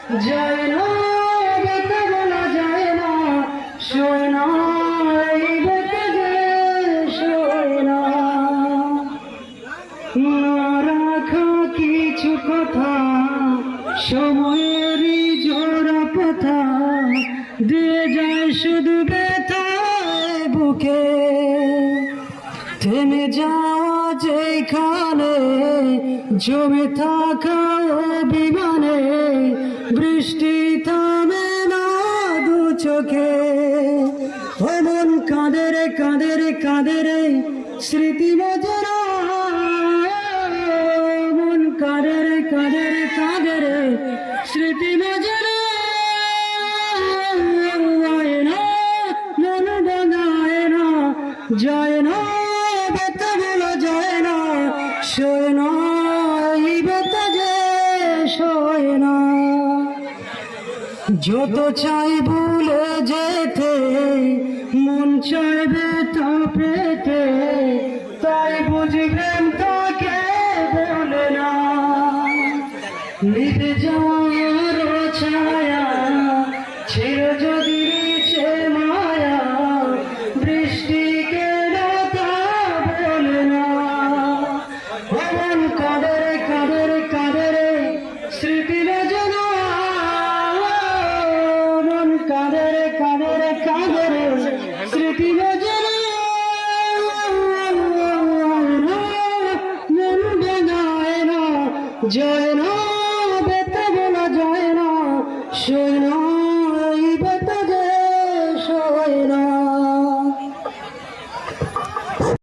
যায় না, ব্যথা বলা যায় না, শোয় না, এই ব্যথা যে শোয় না। না রাখা কিছু কথা, সময়েরই জোড়া কথা, দিয়ে যায় শুধু ব্যথায় বুকে। থেমে যাওয়া যেখানে জমে থাকা অভিমানে, বৃষ্টি থামে না দু চোখে। ও মন কাঁদে রে কাঁদে রে কাঁদে রে, স্মৃতি মজরা। মন কাঁদে রে কাঁদে রে কাঁদে রে, স্মৃতি মজরা। মন বাঁধায় না, যায় না, ব্যথা বলা যায় না, শোয় না, এই ব্যথা যে শোয় না। যত চাই ভুলে যেতে, মন চাইবে তা পেতে, তাই বুঝবেন তাকে বলে না। নিতে যাওয়ার ছায়া ছিল যদি নিচে মায়া, বৃষ্টিকে তা বলে না। মন কাঁদে রে কাঁদে রে কাঁদে রে, স্মৃতি রচনা। মন কাঁদে রে কাঁদে রে কাঁদে রে, স্মৃতি রচনা। মন বাঁধায় না, যায় না, ব্যথা বলা যায় না, শোয় না।